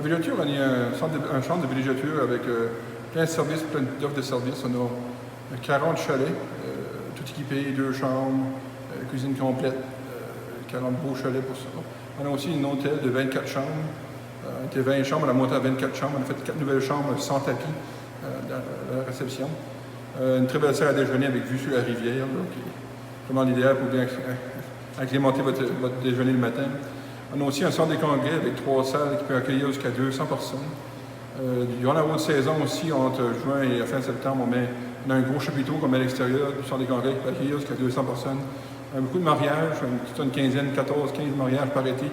Villégiature, on est un centre de villégiature avec plein de services, plein d'offres de services. On a 40 chalets, tout équipés, 2 chambres, cuisine complète, 40 beaux chalets pour ça. On a aussi un hôtel de 24 chambres. On était 20 chambres, on a monté à 24 chambres. On a fait 4 nouvelles chambres sans tapis dans la réception. Une très belle salle à déjeuner avec vue sur la rivière, là, qui est vraiment l'idéal pour bien acclimater votre déjeuner le matin. On a aussi un centre des congrès avec 3 salles qui peut accueillir jusqu'à 200 personnes. Durant la haute saison aussi, entre juin et la fin septembre, on a un gros chapiteau qu'on met à l'extérieur du centre des congrès qui peut accueillir jusqu'à 200 personnes. Beaucoup de mariages, une quinzaine, 14, 15 mariages par été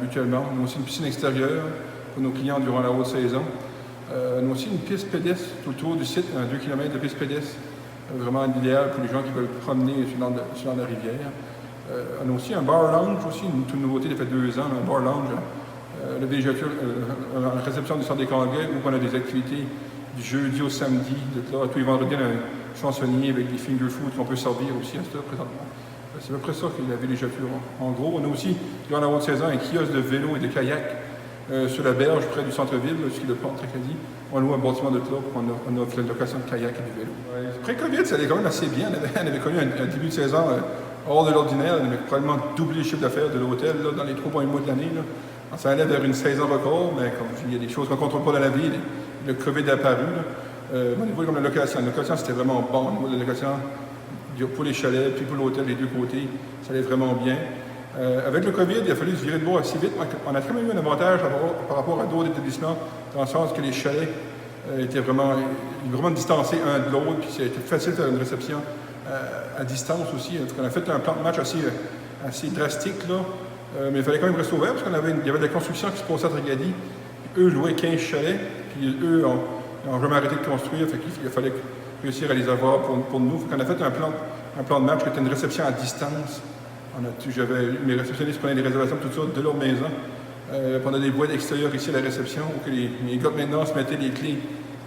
mutuellement. On a aussi une piscine extérieure pour nos clients durant la haute saison. On a aussi une piste pédestre tout autour du site, 2 km de piste pédestre, vraiment idéal pour les gens qui veulent promener sur la rivière. On a aussi un bar lounge, aussi une toute nouveauté, il y a fait 2 ans, un bar lounge, la villégiature, la réception du centre des congrès, où on a des activités du jeudi au samedi, là, tous les vendredis, on a un chansonnier avec des finger food qu'on peut servir aussi à ce présentement. C'est à peu près ça qu'est la villégiature. En gros, on a aussi, durant la haute saison, un kiosque de vélo et de kayak sur la berge près du centre-ville, ce qui est le port Tracadie. On loue un bâtiment de club, on offre la location de kayak et de vélo. Pré-Covid, ça allait quand même assez bien. On avait connu un début de saison hors de l'ordinaire. On avait probablement doublé le chiffre d'affaires de l'hôtel dans les 3 premiers mois de l'année. Ça allait vers une saison record, mais comme je dis, il y a des choses qu'on ne contrôle pas dans la vie. Le COVID est apparu. Au niveau comme la location c'était vraiment bon. Au niveau de la location, pour les chalets, puis pour l'hôtel, les deux côtés, ça allait vraiment bien. Avec le COVID, il a fallu se virer de bord assez vite. On a quand même eu un avantage par rapport à d'autres établissements, dans le sens que les chalets étaient vraiment distancés un de l'autre, puis ça a été facile de faire une réception à distance aussi. On a fait un plan de match assez drastique, là, mais il fallait quand même rester ouvert, parce qu'il y avait de la construction qui se passait à Tracadie. Eux louaient 15 chalets, puis eux n'ont jamais arrêté de construire, fait qu'il fallait réussir à les avoir pour nous. Fait qu'on a fait un plan de match qui était une réception à distance. Mes réceptionnistes prenaient des réservations, tout ça, de leur maison. On a des boîtes extérieures ici à la réception, où les gars de maintenance mettaient les clés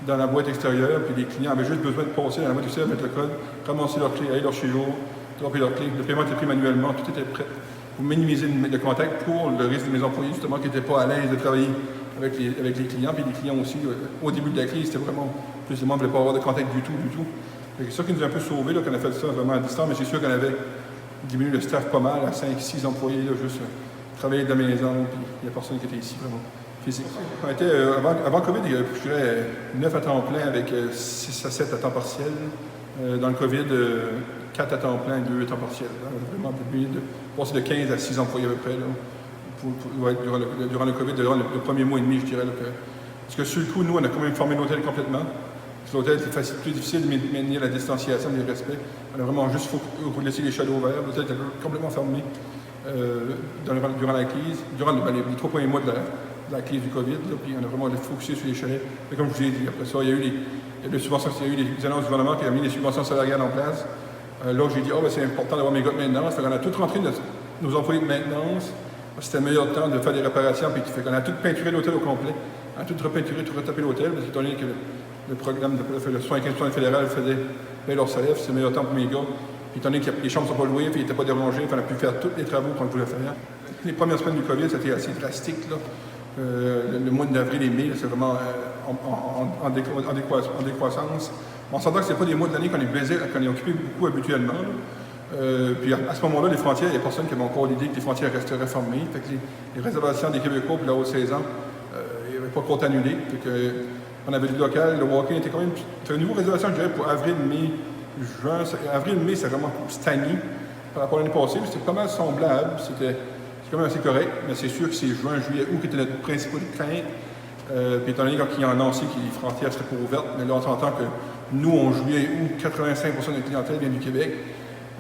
dans la boîte extérieure, puis les clients avaient juste besoin de passer dans la boîte extérieure, mettre le code, ramasser leurs clés, aller leur chez eux, dropper leurs clés. Le paiement était pris manuellement, tout était prêt pour minimiser le contact pour le risque de mes employés, justement, qui n'étaient pas à l'aise de travailler avec les clients, puis les clients aussi, au début de la crise, c'était vraiment, plus ou moins, ne voulaient pas avoir de contact du tout. C'est ça qui nous a un peu sauvés, là, qu'on a fait ça vraiment à distance, mais c'est sûr qu'on avait diminué le staff pas mal, à 5-6 employés, là, juste travailler de la maison, puis il n'y a personne qui était ici, vraiment, physique. On était, avant Covid, il y avait, je dirais, 9 à temps plein avec 6 à 7 à temps partiel. Dans le Covid, 4 à temps plein, 2 à temps partiel. Là, vraiment, de passer de 15 à 6 employés à peu près, là, durant le Covid, durant le premier mois et demi, je dirais. Là, parce que sur le coup, nous, on a quand même formé l'hôtel complètement. L'hôtel, c'est plus difficile de maintenir la distanciation et le respect. On a vraiment juste laisser les chalets ouverts. L'hôtel était complètement fermé durant la crise, durant les 3 premiers mois de la crise du COVID. Là, puis on a vraiment focusé sur les chalets. Mais comme je vous ai dit, après ça, il y a eu les annonces du gouvernement qui a mis les subventions salariales en place. Là, j'ai dit, c'est important d'avoir mes gars de maintenance. On a tout rentré nos employés de maintenance. C'était le meilleur temps de faire des réparations. Puis on a tout peinturé l'hôtel au complet. On a tout repeinturé, tout retapé l'hôtel. Parce que le programme le 75% fédéral faisait leur salaire, c'est le meilleur temps pour mes gars. Puis étant donné que les chambres ne sont pas louées, puis ils n'étaient pas dérangés, il fallait plus faire tous les travaux qu'on voulait faire. Les premières semaines du COVID, c'était assez drastique. Là. Le mois d'avril et mai, c'est vraiment en décroissance. On s'entend que ce n'est pas des mois de l'année qu'on est occupé beaucoup habituellement. Puis à ce moment-là, les frontières, il y a personne qui avait encore l'idée que les frontières resteraient fermées. Fait que les réservations des Québécois pour la haute saison, il n'y avait pas de compte annulé. On avait du local, le walk-in était quand même... C'est une nouvelle réservation, je dirais, pour avril, mai, juin. Avril, mai, c'est vraiment stagné par rapport à l'année passée, mais c'était pas mal semblable. C'est quand même assez correct, mais c'est sûr que c'est juin, juillet, août qui était notre principale crainte. Puis étant donné qu'il y a annoncé que les frontières seraient pas ouvertes, mais là, on s'entend que nous, en juillet, août, 85% de notre clientèle vient du Québec.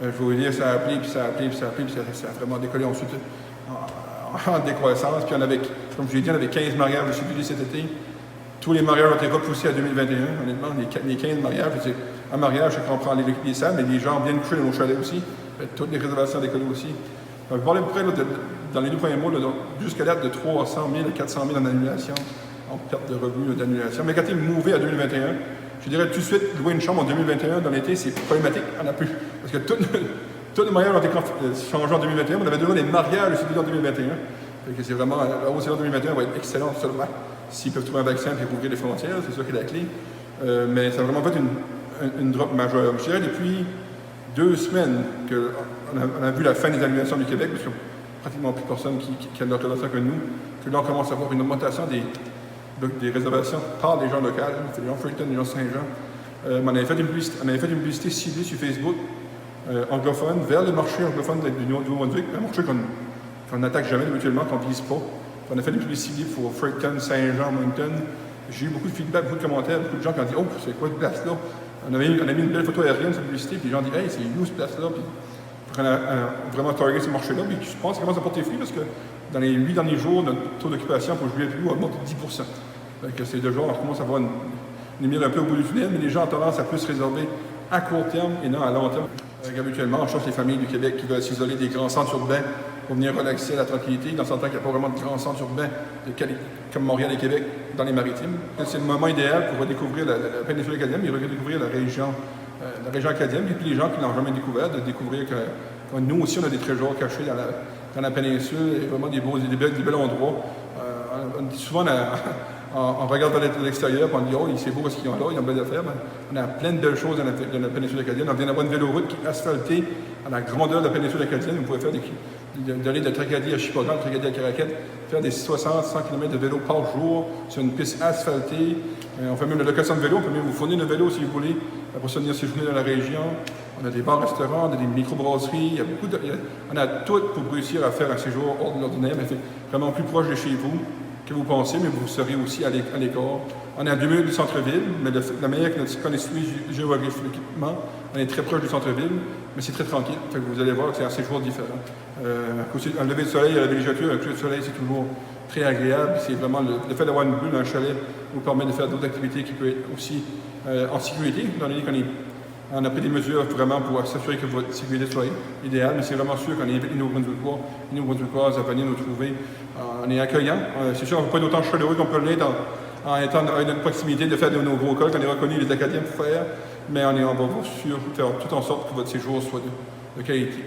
Je vais vous dire, ça a appelé, puis ça a vraiment décollé ensuite en décroissance. Puis on avait, comme je l'ai dit, on avait 15 mariages de civils cet été. Tous les mariages ont été repoussés à 2021, honnêtement, les 15 mariages. Un mariage, c'est qu'on prend les salles, mais les gens viennent coucher dans nos chalets aussi. Toutes les réservations décollées aussi. On va parler à peu près, dans les 2 premiers mois, jusqu'à date de 300 000 à 400 000 en annulation, en perte de revenus d'annulation. Mais quand tu es mouvé à 2021, je dirais tout de suite, louer une chambre en 2021, dans l'été, c'est problématique. On a plus. Parce que tous les mariages ont été changés en 2021. On avait déjà des mariages aussi en 2021. C'est vraiment, la haute saison 2021 va être excellente seulement s'ils peuvent trouver un vaccin et rouvrir les frontières, c'est ça qui est la clé. Mais ça a vraiment fait une drop majeure. Je dirais depuis 2 semaines qu'on a vu la fin des annulations du Québec, parce qu'il n'y a pratiquement plus personne qui a de l'autorisation que nous, que là on commence à voir une augmentation des réservations par les gens locaux, c'est les gens Fredericton, les gens Saint-Jean. On avait fait une publicité ciblée sur Facebook anglophone vers le marché anglophone du Nouveau-Brunswick, un marché qu'on n'attaque jamais habituellement, qu'on ne vise pas. On a fait des publicités pour Fredericton, Saint-Jean, Moncton. J'ai eu beaucoup de feedback, beaucoup de commentaires, beaucoup de gens qui ont dit « Oh, c'est quoi cette place-là? » On a mis une belle photo aérienne sur la publicité, puis les gens ont dit « Hey, c'est où cette place-là? » Puis on a vraiment targeté ce marché-là, puis je pense qu'il commence à porter fruit parce que dans les 8 derniers jours, notre taux d'occupation pour juillet et août augmente de 10%. Donc c'est déjà, on commence à voir une lumière un peu au bout du tunnel, mais les gens ont tendance à plus se réserver à court terme et non à long terme. Habituellement, on cherche les familles du Québec qui veulent s'isoler des grands centres urbains pour venir relaxer à la tranquillité, dans ce temps qu'il n'y a pas vraiment de grands centres urbains comme Montréal et Québec dans les maritimes. C'est le moment idéal pour redécouvrir la péninsule acadienne et redécouvrir la région acadienne, et puis les gens qui n'ont jamais découvert, de découvrir que nous aussi, on a des trésors cachés dans la péninsule, et vraiment des bels endroits. On dit souvent, on regarde de l'extérieur, on dit « Oh, c'est beau ce qu'ils ont là, ils ont belles affaires. » On a plein de belles choses dans la péninsule acadienne. On vient d'avoir une véloroute qui est asphaltée à la grandeur de la péninsule acadienne. Vous pouvez faire d'aller de Tracadie à Shippogan, de Tracadie à Caraquette, faire des 60-100 km de vélo par jour sur une piste asphaltée. On fait même la location de vélo, on peut même vous fournir le vélo si vous voulez, pour se venir séjourner dans la région. On a des bars-restaurants, on a des micro-brasseries, on a tout pour réussir à faire un séjour hors de l'ordinaire, mais vraiment plus proche de chez vous que vous pensez, mais vous serez aussi à l'écart. On est à 2 minutes du centre-ville, mais la manière qu'on est situé géographiquement, on est très proche du centre-ville, mais c'est très tranquille. Fait que vous allez voir que c'est un séjour différent. Un lever de soleil à la villégiature, un coucher de soleil, c'est toujours très agréable. C'est vraiment le fait d'avoir une bulle dans un chalet vous permet de faire d'autres activités qui peuvent être aussi en sécurité, dans l'idée on a pris des mesures vraiment pour s'assurer que votre sécurité soit idéale, mais c'est vraiment sûr qu'on invite les Nouveau-Brunswickoises à venir nous trouver. On est accueillant. C'est sûr, on ne peut pas être autant chaleureux qu'on peut l'être en étant à une proximité de faire de nos gros cols qu'on est reconnus les Acadiens pour faire, mais on va sûr faire tout en sorte que votre séjour soit de qualité.